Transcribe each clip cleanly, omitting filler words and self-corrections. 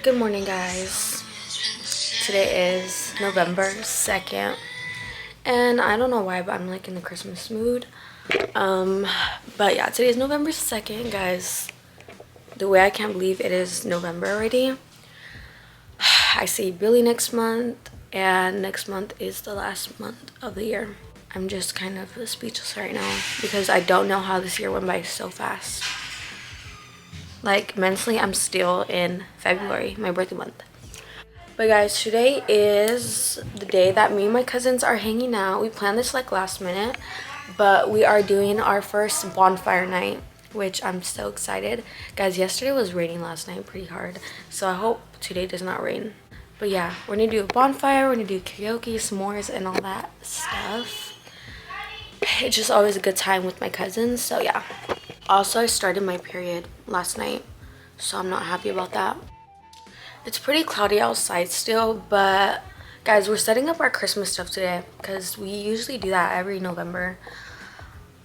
Good morning, guys. Today is November 2nd, and I don't know why, but I'm like in the Christmas mood. But yeah, today is November 2nd, guys. The way I can't believe it is November already. I see Billy next month, and next month is the last month of the year. I'm just kind of speechless right now because I don't know how this year went by so fast. Like, mentally, I'm still in February, my birthday month. But guys, today is the day that me and my cousins are hanging out. We planned this like last minute, but we are doing our first bonfire night, which I'm so excited. Guys, yesterday was raining last night pretty hard, so I hope today does not rain. But yeah, we're gonna do a bonfire, we're gonna do karaoke, s'mores, and all that stuff. It's just always a good time with my cousins, so yeah. Also, I started my period last night, so I'm not happy about that. It's pretty cloudy outside still, but guys, we're setting up our Christmas stuff today because we usually do that every November,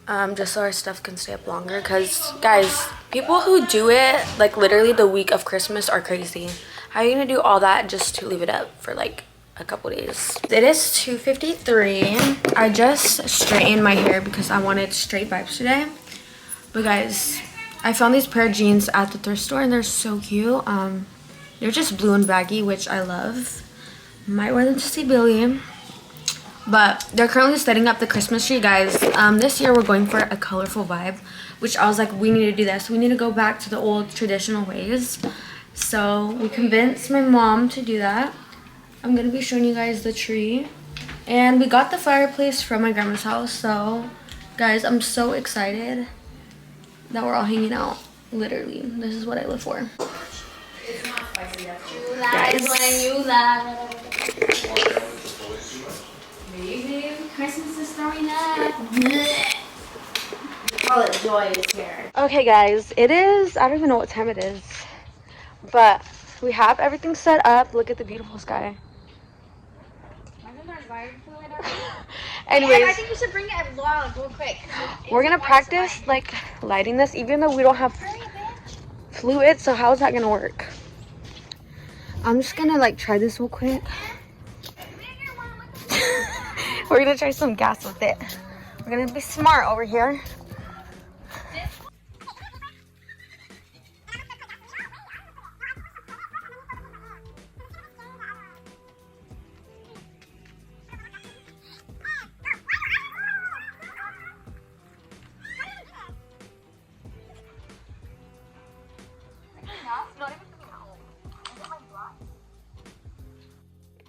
just so our stuff can stay up longer. Because guys, people who do it like literally the week of Christmas are crazy. How are you gonna do all that just to leave it up for like a couple days? It is 2:53. I just straightened my hair because I wanted straight vibes today. But guys, I found these pair of jeans at the thrift store and they're so cute. They're just blue and baggy, which I love. Might wear them to see Billy. But they're currently setting up the Christmas tree, guys. This year we're going for a colorful vibe, which I was like, we need to do this. We need to go back to the old traditional ways. So we convinced my mom to do that. I'm gonna be showing you guys the tree. And we got the fireplace from my grandma's house. So guys, I'm so excited that we're all hanging out. Literally, this is what I live for. Guys, Baby, Christmas is starting up. Call it joy is here. okay guys, it is, I don't even know what time it is, but we have everything set up. Look at the beautiful sky. Anyways, I think we should bring it a vlog real quick. We're gonna practice like lighting this, even though we don't have fluid. So how is that gonna work? I'm just gonna like try this real quick. We're gonna try some gas with it. We're gonna be smart over here.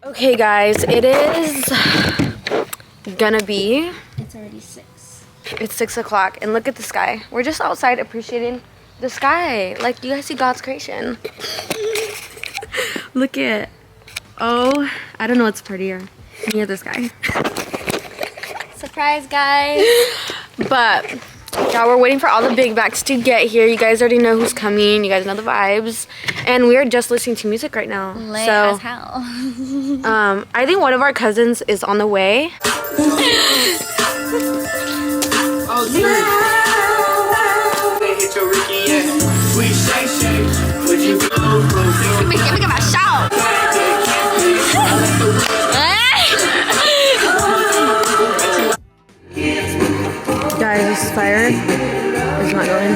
Okay guys, it is gonna be, It's already 6. it's 6 o'clock and look at the sky. We're just outside appreciating the sky. Like, do you guys see God's creation? Look at, oh, I don't know what's prettier, me or the sky. Surprise, guys. But yeah, we're waiting for all the big bags to get here. You guys already know who's coming. You guys know the vibes. And we are just listening to music right now. Late so, as hell. I think one of our cousins is on the way. Give me my shout. Guys, this fire is not going.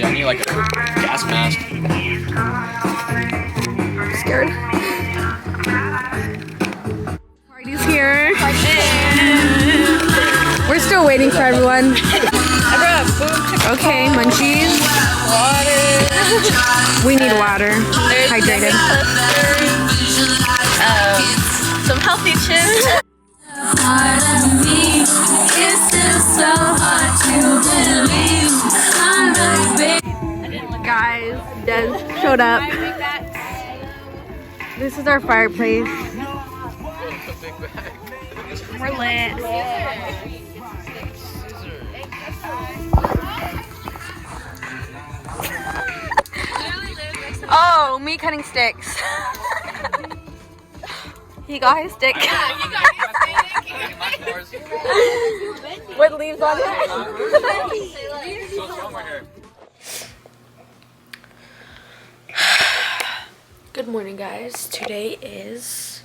I need like a gas mask. Scared. Party's here. We're still waiting for everyone. I brought food. Okay, munchies. Water. We need water. Hydrated. Some healthy chips. Guys, Des showed up. This is our fireplace. We're lit. Oh, me cutting sticks. He got his stick. Yeah, With leaves on it. morning, guys. Today is,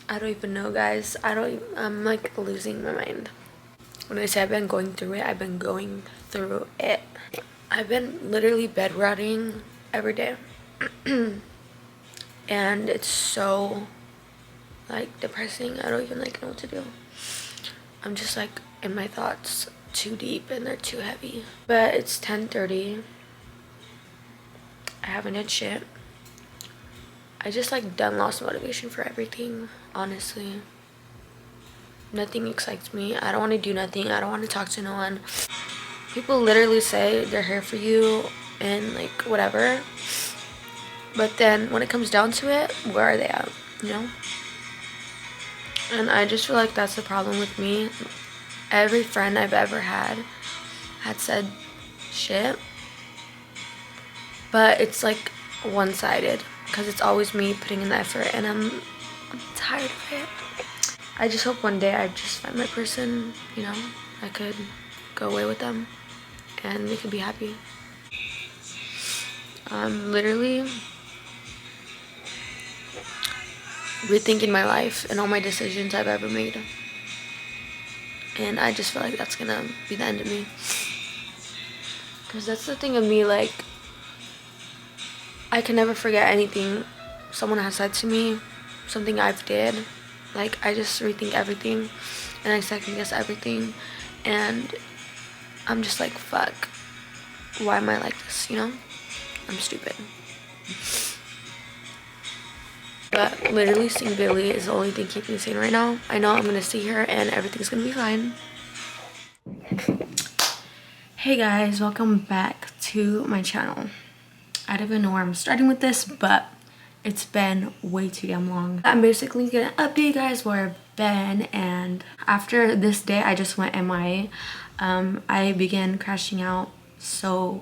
I don't even know, guys. I'm like losing my mind. When I say I've been going through it, I've been going through it. I've been literally bedrotting every day. And it's so like depressing. I don't even like know what to do. I'm just like in my thoughts too deep and they're too heavy. But it's 10:30. I haven't done shit. I just like done lost motivation for everything, honestly. Nothing excites me. I don't want to do nothing. I don't want to talk to no one. People literally say they're here for you and like whatever. But then when it comes down to it, where are they at, you know? And I just feel like that's the problem with me. Every friend I've ever had said shit. But it's like one-sided because it's always me putting in the effort and I'm tired of it. I just hope one day I just find my person, you know, I could go away with them and we could be happy. I'm literally rethinking my life and all my decisions I've ever made. And I just feel like that's gonna be the end of me. Because that's the thing of me, like, I can never forget anything someone has said to me, something I've did. Like, I just rethink everything and I second guess everything. And I'm just like, fuck, why am I like this, you know? I'm stupid. But literally seeing Billy is the only thing keeping me sane right now. I know I'm gonna see her and everything's gonna be fine. Hey guys, welcome back to my channel. I don't even know where I'm starting with this, but it's been way too damn long. I'm basically gonna update you guys where I've been, and after this day I just went MIA. I began crashing out so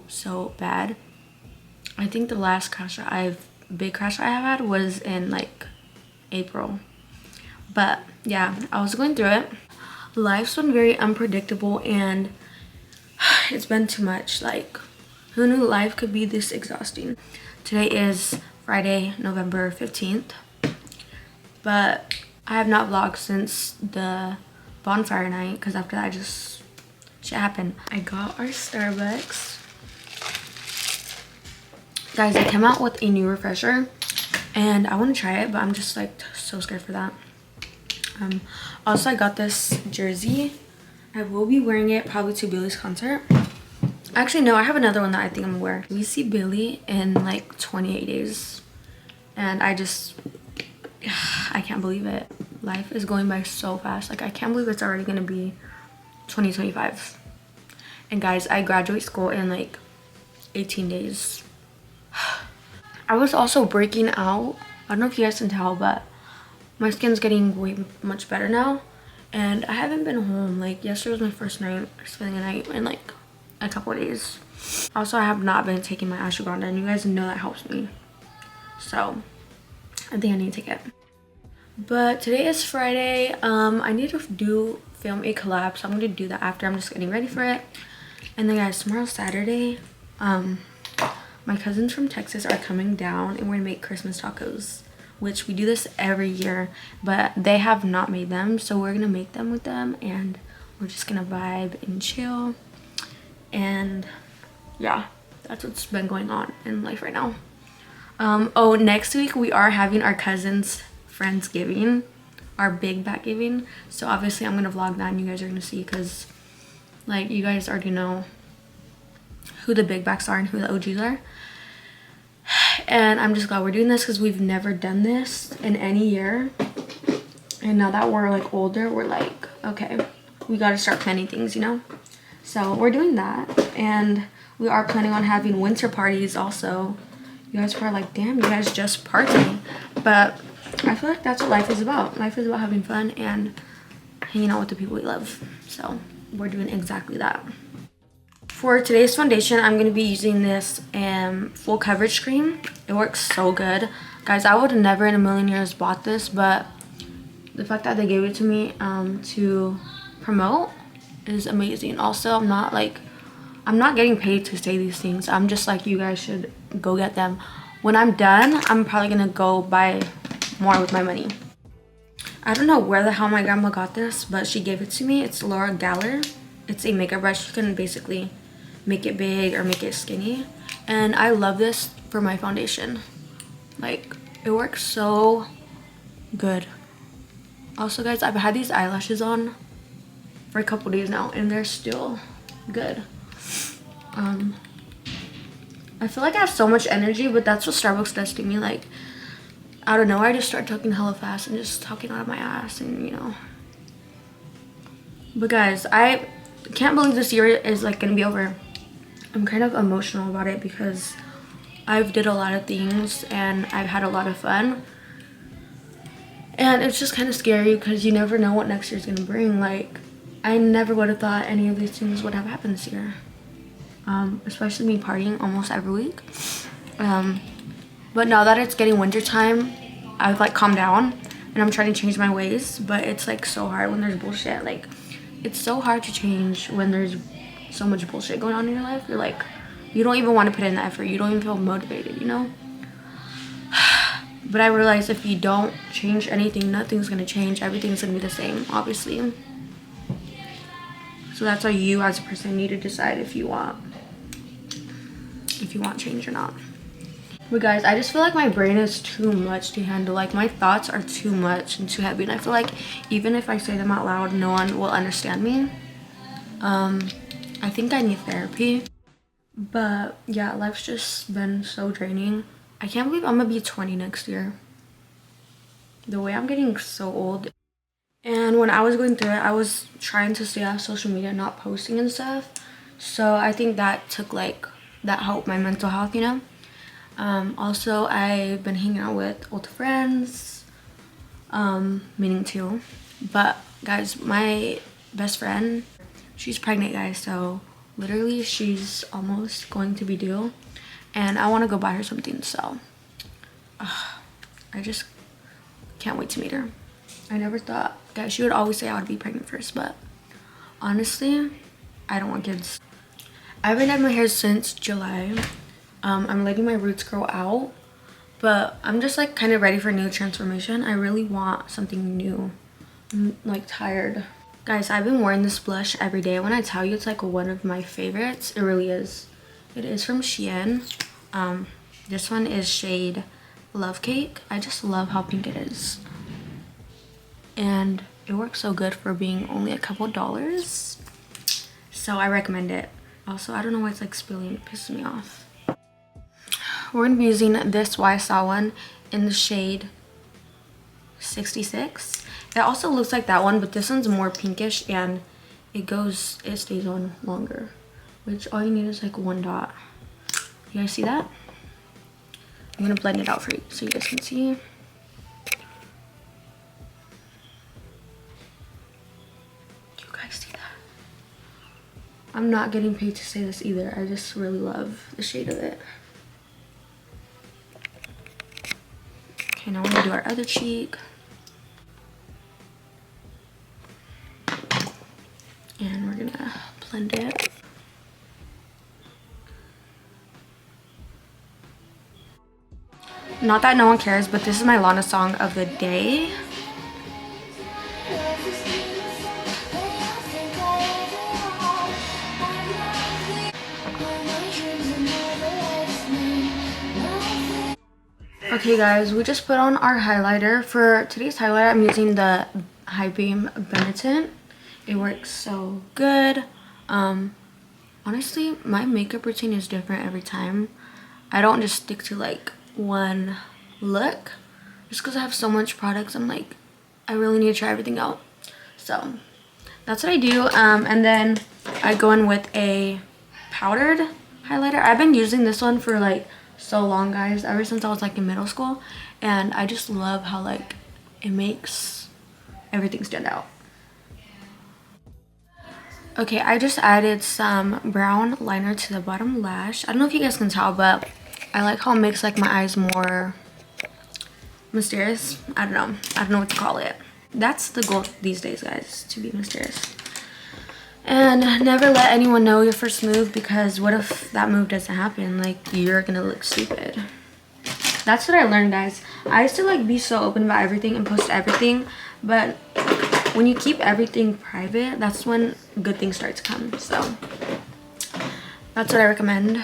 bad. I think the last big crash I have had was in like April. But yeah, I was going through it. Life's been very unpredictable and it's been too much. Like, who knew life could be this exhausting? Today is Friday, November 15th. But I have not vlogged since the bonfire night because after that shit happened. I got our Starbucks. Guys, they came out with a new refresher and I want to try it, but I'm just like so scared for that. Also, I got this jersey. I will be wearing it probably to Billy's concert. Actually, no, I have another one that I think I'm gonna wear. We see Billy in like 28 days and I can't believe it. Life is going by so fast. Like, I can't believe it's already gonna be 2025. And guys, I graduate school in like 18 days. I was also breaking out. I don't know if you guys can tell, but my skin's getting way much better now. And I haven't been home. Like, yesterday was my first night spending a night in like a couple of days. Also, I have not been taking my ashwagandha and you guys know that helps me. So, I think I need to take it. But today is Friday. I need to film a collab, so I'm gonna do that after. I'm just getting ready for it. And then guys, tomorrow's Saturday. My cousins from Texas are coming down and we're gonna make Christmas tacos, which we do this every year, but they have not made them, so we're gonna make them with them and we're just gonna vibe and chill. And yeah, that's what's been going on in life right now. Oh, next week we are having our cousins' Friendsgiving, our big back giving, so obviously I'm gonna vlog that and you guys are gonna see, because like you guys already know who the big backs are and who the OGs are. And I'm just glad we're doing this because we've never done this in any year. And now that we're like older, we're like, okay, we got to start planning things, you know? So we're doing that. And we are planning on having winter parties also. You guys are like, damn, you guys just party. But I feel like that's what life is about. Life is about having fun and hanging out with the people we love. So we're doing exactly that. For today's foundation, I'm going to be using this full coverage cream. It works so good. Guys, I would have never in a million years bought this, but the fact that they gave it to me to promote is amazing. Also, I'm not getting paid to say these things. I'm just like, you guys should go get them. when I'm done, I'm probably gonna go buy more with my money. I don't know where the hell my grandma got this, but she gave it to me. It's Laura Geller. It's a makeup brush. You can basically make it big or make it skinny. And I love this for my foundation. Like, it works so good. Also, guys, I've had these eyelashes on for a couple days now, and they're still good. I feel like I have so much energy, but that's what Starbucks does to me. Like, I don't know, I just start talking hella fast and just talking out of my ass, and you know. But guys, I can't believe this year is like gonna be over. I'm kind of emotional about it because I've did a lot of things and I've had a lot of fun. And it's just kind of scary because you never know what next year's gonna bring. Like, I never would have thought any of these things would have happened this year. Especially me partying almost every week. But now that it's getting winter time, I've like calmed down and I'm trying to change my ways, but it's like so hard when there's bullshit. Like, it's so hard to change when there's so much bullshit going on in your life. You're like, you don't even want to put in the effort. You don't even feel motivated, you know? But I realize if you don't change anything, nothing's gonna change. Everything's gonna be the same, obviously. So that's why you as a person need to decide if you want change or not. But guys, I just feel like my brain is too much to handle. Like, my thoughts are too much and too heavy, and I feel like even if I say them out loud, no one will understand me. I think I need therapy. But yeah, life's just been so draining. I can't believe I'm gonna be 20 next year. The way I'm getting so old. And when I was going through it, I was trying to stay off social media, not posting and stuff. So I think that took like, that helped my mental health, you know? Also, I've been hanging out with old friends, meaning two. But guys, my best friend, she's pregnant, guys. So literally she's almost going to be due. And I want to go buy her something, so I just can't wait to meet her. I never thought, guys, she would always say I would be pregnant first, but honestly, I don't want kids. I haven't dyed my hair since July. I'm letting my roots grow out, but I'm just like kind of ready for a new transformation. I really want something new. I'm like tired. Guys, I've been wearing this blush every day. When I tell you it's like one of my favorites, it really is. It is from Shein. This one is shade Love Cake. I just love how pink it is. And it works so good for being only a couple dollars. So I recommend it. Also, I don't know why it's like spilling. It pisses me off. We're going to be using this YSL one in the shade 66. It also looks like that one, but this one's more pinkish and it stays on longer. Which all you need is like one dot. You guys see that? I'm going to blend it out for you so you guys can see. You guys see that? I'm not getting paid to say this either. I just really love the shade of it. Okay, now we're gonna do our other cheek. And we're gonna blend it. Not that no one cares, but this is my Lana song of the day. Okay guys, we just put on our highlighter. For today's highlighter, I'm using the High Beam Benetint. It works so good. Honestly, my makeup routine is different every time. I don't just stick to like one look. Just because I have so much products, I'm like, I really need to try everything out. So that's what I do. And then I go in with a powdered highlighter. I've been using this one for like so long, guys, ever since I was like in middle school, and I just love how like it makes everything stand out. Okay, I just added some brown liner to the bottom lash. I don't know if you guys can tell, but I like how it makes like my eyes more mysterious. I don't know what to call it. That's the goal these days, guys, to be mysterious. And never let anyone know your first move, because what if that move doesn't happen? Like, you're gonna look stupid. That's what I learned, guys. I used to like be so open about everything and post everything, but when you keep everything private, that's when good things start to come. So that's what I recommend.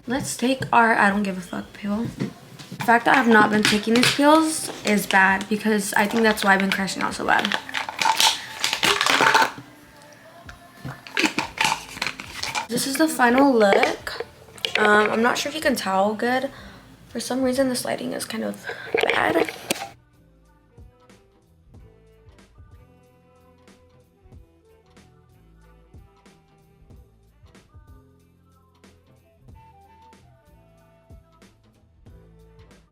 Let's take our I don't give a fuck pill. The fact that I have not been taking these pills is bad because I think that's why I've been crashing out so bad. This is the final look. I'm not sure if you can tell good. For some reason, this lighting is kind of bad.